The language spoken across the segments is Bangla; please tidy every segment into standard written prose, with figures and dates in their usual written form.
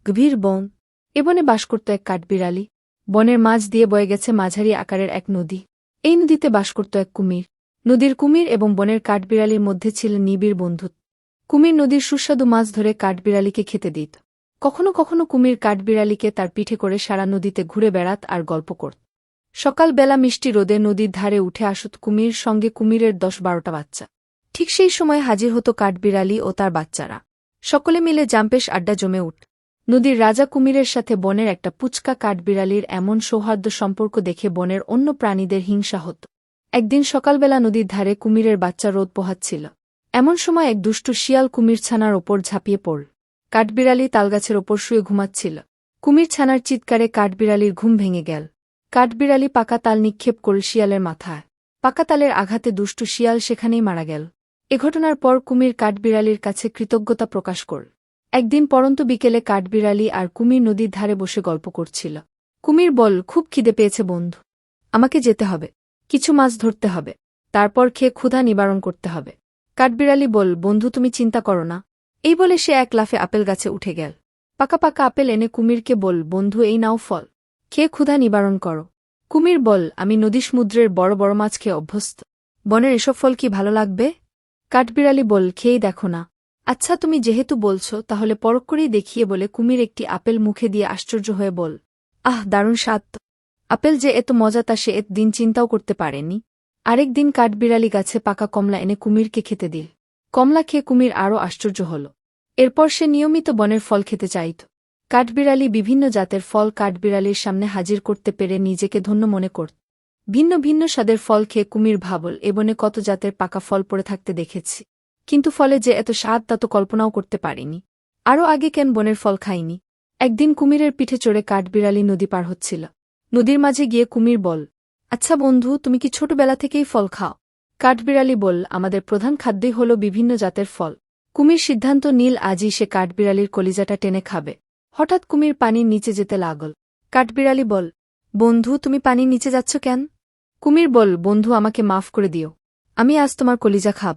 গভীর বন। এ বনে বাস করত এক কাঠবিড়ালি। বনের মাঝ দিয়ে বয়ে গেছে মাঝারি আকারের এক নদী। এই নদীতে বাস করত এক কুমির। নদীর কুমির এবং বনের কাঠবিড়ালির মধ্যে ছিল নিবিড় বন্ধুত্ব। কুমির নদীর সুস্বাদু মাছ ধরে কাঠবিড়ালিকে খেতে দিত। কখনো কখনো কুমির কাঠবিড়ালিকে তার পিঠে করে সারা নদীতে ঘুরে বেড়াত আর গল্প করত। সকালবেলা মিষ্টি রোদে নদীর ধারে উঠে আসত কুমির, সঙ্গে কুমিরের ১০-১২টা বাচ্চা। ঠিক সেই সময় হাজির হতো কাঠবিড়ালি ও তার বাচ্চারা। সকলে মিলে জাম্পেশ আড্ডা জমে উঠ। নদীর রাজা কুমিরের সাথে বনের একটা পুচকা কাঠবিড়ালির এমন সৌহার্দ্য সম্পর্ক দেখে বনের অন্য প্রাণীদের হিংসা হতো। একদিন সকালবেলা নদীর ধারে কুমিরের বাচ্চা রোদ পোহাচ্ছিল। এমন সময় এক দুষ্টু শিয়াল কুমিরছানার ওপর ঝাঁপিয়ে পড়ল। কাঠবিড়ালি তালগাছের ওপর শুয়ে ঘুমাচ্ছিল। কুমিরছানার চিৎকারে কাঠবিড়ালির ঘুম ভেঙে গেল। কাঠবিড়ালি পাকা তাল নিক্ষেপ করল শিয়ালের মাথায়। পাকা তালের আঘাতে দুষ্টু শিয়াল সেখানেই মারা গেল। এ ঘটনার পর কুমির কাঠবিড়ালির কাছে কৃতজ্ঞতা প্রকাশ করল। একদিন পরন্ত বিকেলে কাঠবিড়ালি আর কুমির নদীর ধারে বসে গল্প করছিল। কুমির বল, খুব খিদে পেয়েছে বন্ধু। আমাকে যেতে হবে। কিছু মাছ ধরতে হবে। তারপর খেয়ে ক্ষুধা নিবারণ করতে হবে। কাঠবিড়ালি বল, বন্ধু তুমি চিন্তা করো না। এই বলে সে এক লাফে আপেল গাছে উঠে গেল। পাকা পাকা আপেল এনে কুমিরকে বল, বন্ধু এই নাও ফল। খেয়ে ক্ষুধা নিবারণ করো। কুমির বল, আমি নদী সমুদ্রের বড় বড় মাছ খেয়ে অভ্যস্ত। বনের এসব ফল কি ভালো লাগবে? কাঠবিড়ালি বল, খেয়েই দেখো না। আচ্ছা তুমি যেহেতু বলছ তাহলে পরখ করেই দেখিয়ে বলে কুমির একটি আপেল মুখে দিয়ে আশ্চর্য হয়ে বল, আহ দারুণ স্বাদ। আপেল যে এত মজা তা সে এত দিন চিন্তাও করতে পারেনি। আরেক দিন কাঠবিড়ালি গাছে পাকা কমলা এনে কুমিরকে খেতে দিল। কমলা খেয়ে কুমির আরও আশ্চর্য হল। এরপর সে নিয়মিত বনের ফল খেতে চাইত। কাঠবিড়ালি বিভিন্ন জাতের ফল কাঠবিড়ালির সামনে হাজির করতে পেরে নিজেকে ধন্য মনে করত। ভিন্ন ভিন্ন স্বাদের ফল খেয়ে কুমির ভাবল, এ বনে কত জাতের পাকা ফল পড়ে থাকতে দেখেছি, কিন্তু ফলে যে এত স্বাদ তা তো কল্পনাও করতে পারিনি। আরও আগে কেন বনের ফল খাইনি। একদিন কুমিরের পিঠে চড়ে কাঠবিড়ালি নদী পার হচ্ছিল। নদীর মাঝে গিয়ে কুমির বল, আচ্ছা বন্ধু তুমি কি ছোটবেলা থেকেই ফল খাও? কাঠবিড়ালি বল, আমাদের প্রধান খাদ্যই হল বিভিন্ন জাতের ফল। কুমির সিদ্ধান্ত নীল আজই সে কাঠবিড়ালির কলিজাটা টেনে খাবে। হঠাৎ কুমির পানির নিচে যেতে লাগল। কাঠবিড়ালি বল, বন্ধু তুমি পানির নিচে যাচ্ছ কেন? কুমির বল, বন্ধু আমাকে মাফ করে দিও। আমি আজ তোমার কলিজা খাব।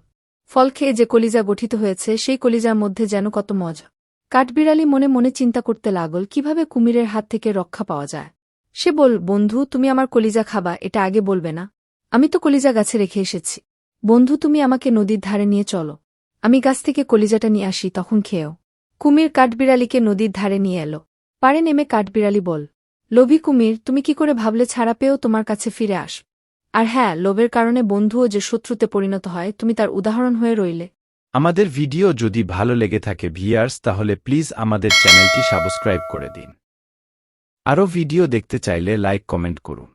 ফল খেয়ে যে কলিজা গঠিত হয়েছে সেই কলিজার মধ্যে যেন কত মজা। কাঠবিড়ালি মনে মনে চিন্তা করতে লাগল কিভাবে কুমিরের হাত থেকে রক্ষা পাওয়া যায়। সে বল, বন্ধু তুমি আমার কলিজা খাবা এটা আগে বলবে না? আমি তো কলিজা গাছে রেখে এসেছি। বন্ধু তুমি আমাকে নদীর ধারে নিয়ে চলো। আমি গাছ থেকে কলিজাটা নিয়ে আসি, তখন খেয়েও। কুমির কাঠবিড়ালিকে নদীর ধারে নিয়ে এলো। পাড়ে নেমে কাঠবিড়ালি বল, লোভী কুমির, তুমি কি করে ভাবলে ছাড়া পেয়েও তোমার কাছে ফিরে আস? আর হ্যাঁ, লোভের কারণে বন্ধুও যে শত্রুতে পরিণত হয় তুমি তার উদাহরণ হয়ে রইলে। আমাদের ভিডিও যদি ভালো লেগে থাকে ভিউয়ার্স, তাহলে প্লিজ আমাদের চ্যানেলটি সাবস্ক্রাইব করে দিন। আরও ভিডিও দেখতে চাইলে লাইক কমেন্ট করুন।